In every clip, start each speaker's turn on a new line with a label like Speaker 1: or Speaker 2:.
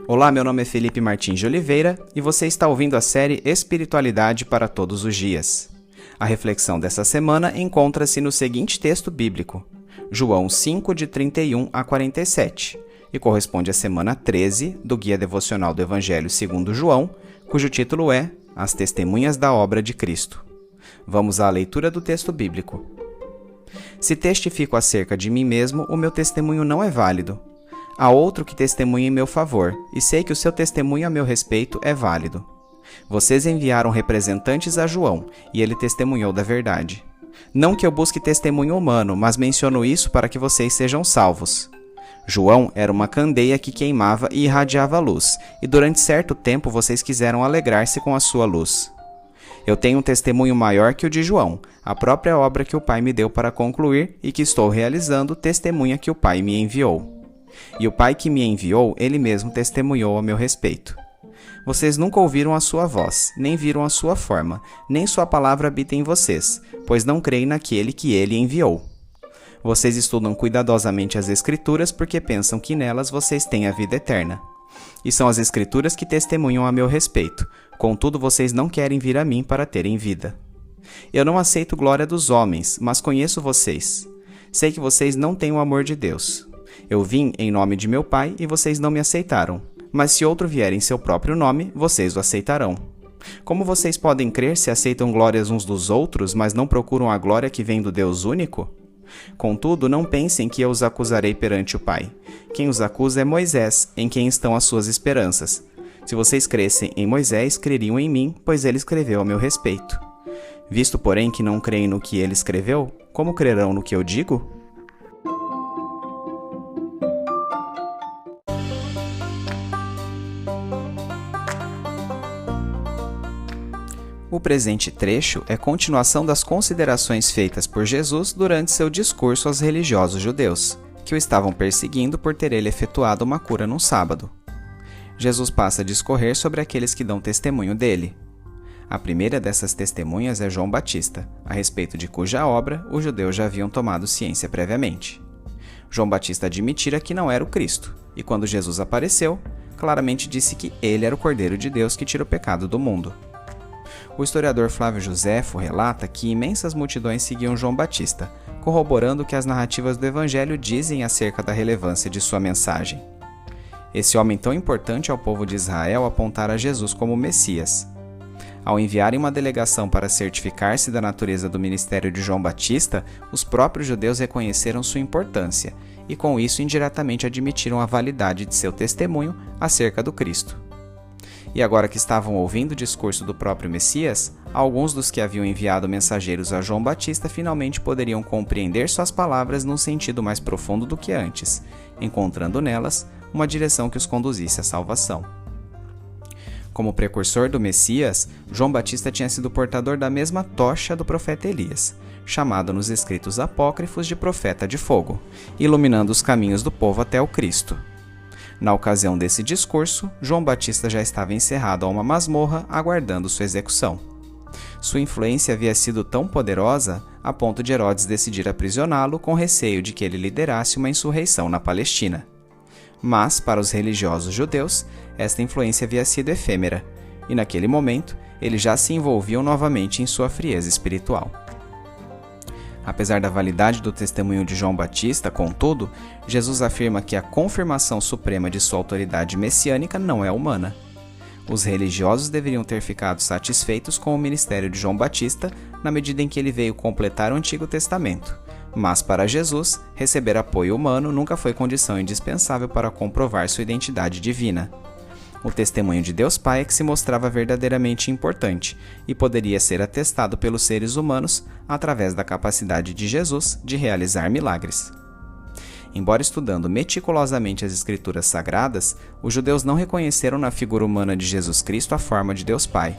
Speaker 1: Olá, meu nome é Felipe Martins de Oliveira e você está ouvindo a série Espiritualidade para Todos os Dias. A reflexão dessa semana encontra-se no seguinte texto bíblico, João 5, de 31 a 47, e corresponde à semana 13 do Guia Devocional do Evangelho segundo João, cujo título é As Testemunhas da Obra de Cristo. Vamos à leitura do texto bíblico. Se testifico acerca de mim mesmo, o meu testemunho não é válido. Há outro que testemunha em meu favor, e sei que o seu testemunho a meu respeito é válido. Vocês enviaram representantes a João, e ele testemunhou da verdade. Não que eu busque testemunho humano, mas menciono isso para que vocês sejam salvos. João era uma candeia que queimava e irradiava luz, e durante certo tempo vocês quiseram alegrar-se com a sua luz. Eu tenho um testemunho maior que o de João, a própria obra que o Pai me deu para concluir e que estou realizando testemunha que o Pai me enviou. E o Pai que me enviou, ele mesmo testemunhou a meu respeito. Vocês nunca ouviram a sua voz, nem viram a sua forma, nem sua palavra habita em vocês, pois não creem naquele que ele enviou. Vocês estudam cuidadosamente as Escrituras porque pensam que nelas vocês têm a vida eterna. E são as Escrituras que testemunham a meu respeito, contudo vocês não querem vir a mim para terem vida. Eu não aceito glória dos homens, mas conheço vocês. Sei que vocês não têm o amor de Deus. Eu vim em nome de meu Pai e vocês não me aceitaram, mas se outro vier em seu próprio nome, vocês o aceitarão. Como vocês podem crer se aceitam glórias uns dos outros, mas não procuram a glória que vem do Deus único? Contudo, não pensem que eu os acusarei perante o Pai. Quem os acusa é Moisés, em quem estão as suas esperanças. Se vocês crescem em Moisés, creriam em mim, pois ele escreveu a meu respeito. Visto, porém, que não creem no que ele escreveu, como crerão no que eu digo? O presente trecho é continuação das considerações feitas por Jesus durante seu discurso aos religiosos judeus, que o estavam perseguindo por ter ele efetuado uma cura num sábado. Jesus passa a discorrer sobre aqueles que dão testemunho dele. A primeira dessas testemunhas é João Batista, a respeito de cuja obra os judeus já haviam tomado ciência previamente. João Batista admitira que não era o Cristo, e quando Jesus apareceu, claramente disse que ele era o Cordeiro de Deus que tira o pecado do mundo. O historiador Flávio Joséfo relata que imensas multidões seguiam João Batista, corroborando o que as narrativas do Evangelho dizem acerca da relevância de sua mensagem. Esse homem tão importante ao povo de Israel apontara Jesus como Messias. Ao enviarem uma delegação para certificar-se da natureza do ministério de João Batista, os próprios judeus reconheceram sua importância e com isso indiretamente admitiram a validade de seu testemunho acerca do Cristo. E agora que estavam ouvindo o discurso do próprio Messias, alguns dos que haviam enviado mensageiros a João Batista finalmente poderiam compreender suas palavras num sentido mais profundo do que antes, encontrando nelas uma direção que os conduzisse à salvação. Como precursor do Messias, João Batista tinha sido portador da mesma tocha do profeta Elias, chamado nos escritos apócrifos de profeta de fogo, iluminando os caminhos do povo até o Cristo. Na ocasião desse discurso, João Batista já estava encerrado a uma masmorra, aguardando sua execução. Sua influência havia sido tão poderosa a ponto de Herodes decidir aprisioná-lo com receio de que ele liderasse uma insurreição na Palestina. Mas, para os religiosos judeus, esta influência havia sido efêmera, e naquele momento, eles já se envolviam novamente em sua frieza espiritual. Apesar da validade do testemunho de João Batista, contudo, Jesus afirma que a confirmação suprema de sua autoridade messiânica não é humana. Os religiosos deveriam ter ficado satisfeitos com o ministério de João Batista na medida em que ele veio completar o Antigo Testamento, mas para Jesus, receber apoio humano nunca foi condição indispensável para comprovar sua identidade divina. O testemunho de Deus Pai é que se mostrava verdadeiramente importante e poderia ser atestado pelos seres humanos através da capacidade de Jesus de realizar milagres. Embora estudando meticulosamente as Escrituras Sagradas, os judeus não reconheceram na figura humana de Jesus Cristo a forma de Deus Pai,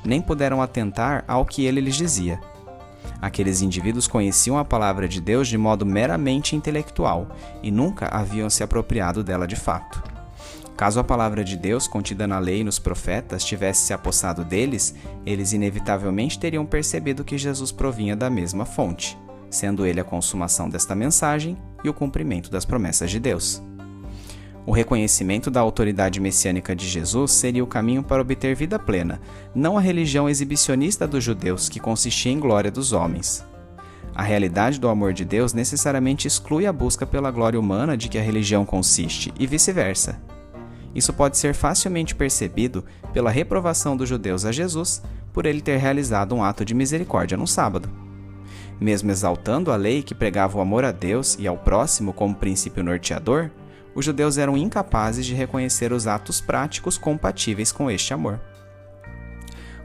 Speaker 1: nem puderam atentar ao que ele lhes dizia. Aqueles indivíduos conheciam a palavra de Deus de modo meramente intelectual e nunca haviam se apropriado dela de fato. Caso a palavra de Deus contida na lei e nos profetas tivesse se apossado deles, eles inevitavelmente teriam percebido que Jesus provinha da mesma fonte, sendo ele a consumação desta mensagem e o cumprimento das promessas de Deus. O reconhecimento da autoridade messiânica de Jesus seria o caminho para obter vida plena, não a religião exibicionista dos judeus, que consistia em glória dos homens. A realidade do amor de Deus necessariamente exclui a busca pela glória humana de que a religião consiste, e vice-versa. Isso pode ser facilmente percebido pela reprovação dos judeus a Jesus por ele ter realizado um ato de misericórdia no sábado. Mesmo exaltando a lei que pregava o amor a Deus e ao próximo como princípio norteador, os judeus eram incapazes de reconhecer os atos práticos compatíveis com este amor.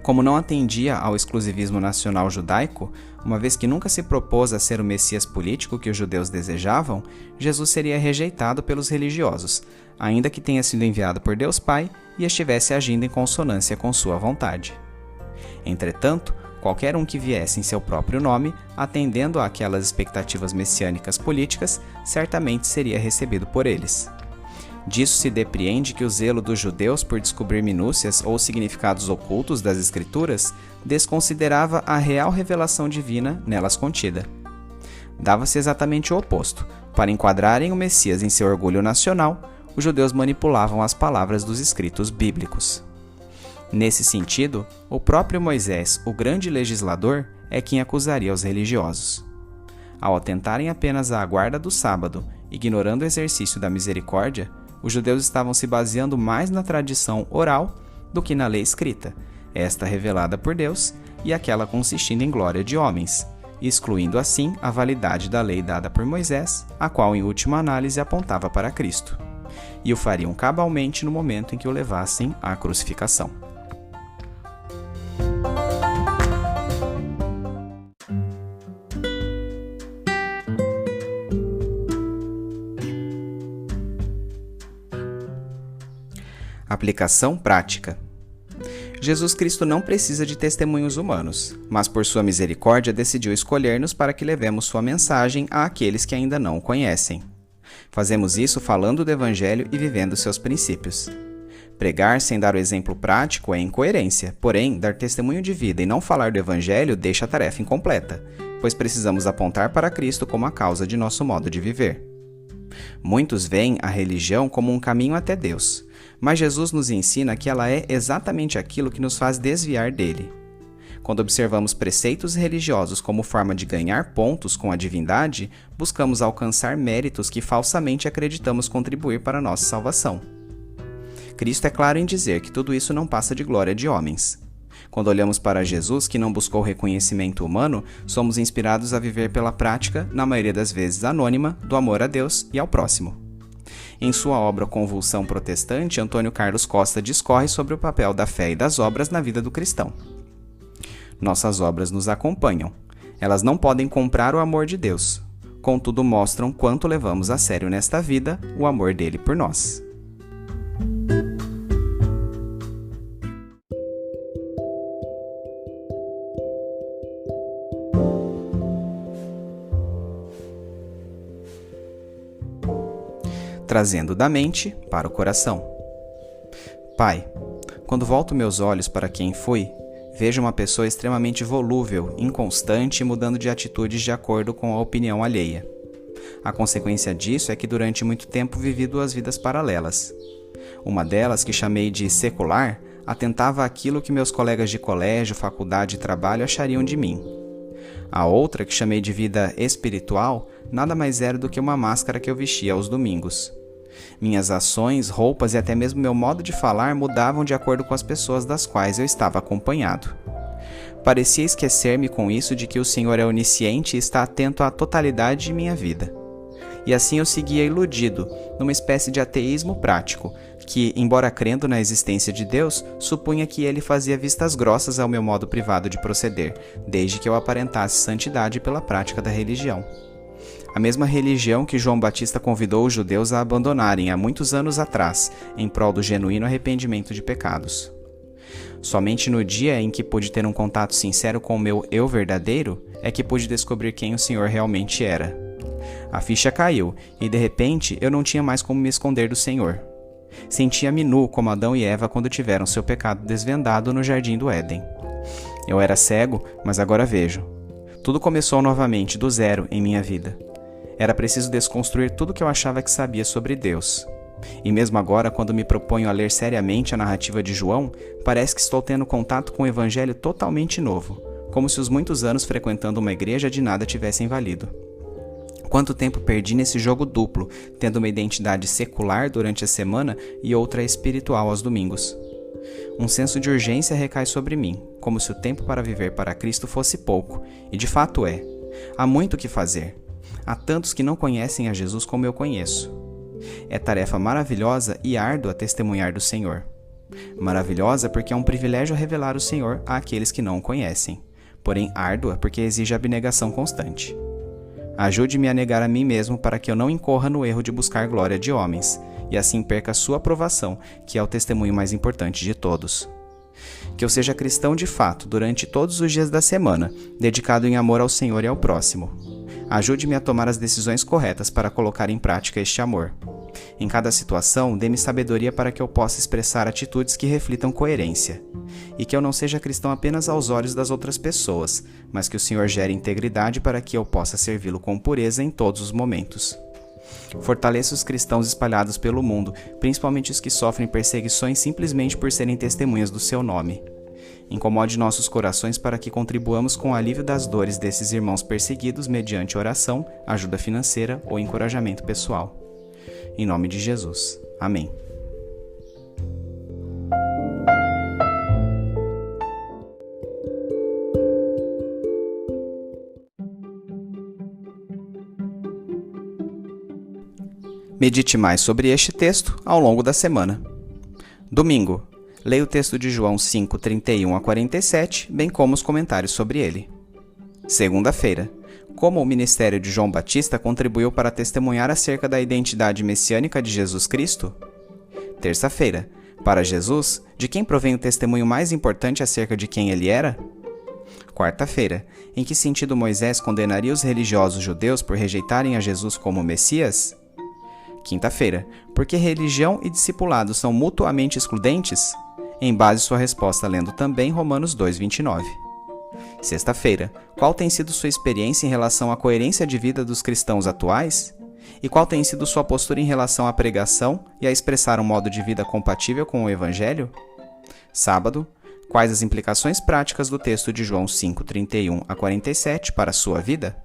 Speaker 1: Como não atendia ao exclusivismo nacional judaico, uma vez que nunca se propôs a ser o Messias político que os judeus desejavam, Jesus seria rejeitado pelos religiosos, ainda que tenha sido enviado por Deus Pai e estivesse agindo em consonância com sua vontade. Entretanto, qualquer um que viesse em seu próprio nome, atendendo àquelas expectativas messiânicas políticas, certamente seria recebido por eles. Disso se depreende que o zelo dos judeus por descobrir minúcias ou significados ocultos das Escrituras desconsiderava a real revelação divina nelas contida. Dava-se exatamente o oposto. Para enquadrarem o Messias em seu orgulho nacional, os judeus manipulavam as palavras dos escritos bíblicos. Nesse sentido, o próprio Moisés, o grande legislador, é quem acusaria os religiosos. Ao atentarem apenas à guarda do sábado, ignorando o exercício da misericórdia, os judeus estavam se baseando mais na tradição oral do que na lei escrita, esta revelada por Deus e aquela consistindo em glória de homens, excluindo assim a validade da lei dada por Moisés, a qual em última análise apontava para Cristo. E o fariam cabalmente no momento em que o levassem à crucificação. Aplicação prática. Jesus Cristo não precisa de testemunhos humanos, mas por sua misericórdia decidiu escolher-nos para que levemos sua mensagem àqueles que ainda não o conhecem. Fazemos isso falando do Evangelho e vivendo seus princípios. Pregar sem dar o exemplo prático é incoerência, porém, dar testemunho de vida e não falar do Evangelho deixa a tarefa incompleta, pois precisamos apontar para Cristo como a causa de nosso modo de viver. Muitos veem a religião como um caminho até Deus, mas Jesus nos ensina que ela é exatamente aquilo que nos faz desviar dele. Quando observamos preceitos religiosos como forma de ganhar pontos com a divindade, buscamos alcançar méritos que falsamente acreditamos contribuir para a nossa salvação. Cristo é claro em dizer que tudo isso não passa de glória de homens. Quando olhamos para Jesus, que não buscou reconhecimento humano, somos inspirados a viver pela prática, na maioria das vezes anônima, do amor a Deus e ao próximo. Em sua obra Convulsão Protestante, Antônio Carlos Costa discorre sobre o papel da fé e das obras na vida do cristão. Nossas obras nos acompanham. Elas não podem comprar o amor de Deus. Contudo, mostram quanto levamos a sério nesta vida o amor dele por nós. Trazendo da mente para o coração. Pai, quando volto meus olhos para quem fui, vejo uma pessoa extremamente volúvel, inconstante e mudando de atitudes de acordo com a opinião alheia. A consequência disso é que durante muito tempo vivi duas vidas paralelas. Uma delas, que chamei de secular, atentava àquilo que meus colegas de colégio, faculdade e trabalho achariam de mim. A outra, que chamei de vida espiritual, nada mais era do que uma máscara que eu vestia aos domingos. Minhas ações, roupas e até mesmo meu modo de falar mudavam de acordo com as pessoas das quais eu estava acompanhado. Parecia esquecer-me com isso de que o Senhor é onisciente e está atento à totalidade de minha vida. E assim eu seguia iludido, numa espécie de ateísmo prático, que, embora crendo na existência de Deus, supunha que ele fazia vistas grossas ao meu modo privado de proceder, desde que eu aparentasse santidade pela prática da religião. A mesma religião que João Batista convidou os judeus a abandonarem há muitos anos atrás, em prol do genuíno arrependimento de pecados. Somente no dia em que pude ter um contato sincero com o meu eu verdadeiro, é que pude descobrir quem o Senhor realmente era. A ficha caiu, e de repente eu não tinha mais como me esconder do Senhor. Sentia-me nu como Adão e Eva quando tiveram seu pecado desvendado no jardim do Éden. Eu era cego, mas agora vejo. Tudo começou novamente, do zero, em minha vida. Era preciso desconstruir tudo que eu achava que sabia sobre Deus. E mesmo agora, quando me proponho a ler seriamente a narrativa de João, parece que estou tendo contato com um evangelho totalmente novo, como se os muitos anos frequentando uma igreja de nada tivessem valido. Quanto tempo perdi nesse jogo duplo, tendo uma identidade secular durante a semana e outra espiritual aos domingos. Um senso de urgência recai sobre mim, como se o tempo para viver para Cristo fosse pouco, e de fato é. Há muito o que fazer. Há tantos que não conhecem a Jesus como eu conheço. É tarefa maravilhosa e árdua testemunhar do Senhor. Maravilhosa porque é um privilégio revelar o Senhor àqueles que não o conhecem, porém árdua porque exige abnegação constante. Ajude-me a negar a mim mesmo para que eu não incorra no erro de buscar glória de homens, e assim perca a sua aprovação, que é o testemunho mais importante de todos. Que eu seja cristão de fato durante todos os dias da semana, dedicado em amor ao Senhor e ao próximo. Ajude-me a tomar as decisões corretas para colocar em prática este amor. Em cada situação, dê-me sabedoria para que eu possa expressar atitudes que reflitam coerência. E que eu não seja cristão apenas aos olhos das outras pessoas, mas que o Senhor gere integridade para que eu possa servi-lo com pureza em todos os momentos. Fortaleça os cristãos espalhados pelo mundo, principalmente os que sofrem perseguições simplesmente por serem testemunhas do seu nome. Incomode nossos corações para que contribuamos com o alívio das dores desses irmãos perseguidos mediante oração, ajuda financeira ou encorajamento pessoal. Em nome de Jesus. Amém. Medite mais sobre este texto ao longo da semana. Domingo. Leia o texto de João 5, 31 a 47, bem como os comentários sobre ele. Segunda-feira. Como o ministério de João Batista contribuiu para testemunhar acerca da identidade messiânica de Jesus Cristo? Terça-feira. Para Jesus, de quem provém o testemunho mais importante acerca de quem ele era? Quarta-feira. Em que sentido Moisés condenaria os religiosos judeus por rejeitarem a Jesus como Messias? Quinta-feira. Por que religião e discipulado são mutuamente excludentes? Embase sua resposta lendo também Romanos 2:29. Sexta-feira. Qual tem sido sua experiência em relação à coerência de vida dos cristãos atuais? E qual tem sido sua postura em relação à pregação e a expressar um modo de vida compatível com o Evangelho? Sábado. Quais as implicações práticas do texto de João 5, 31 a 47 para a sua vida?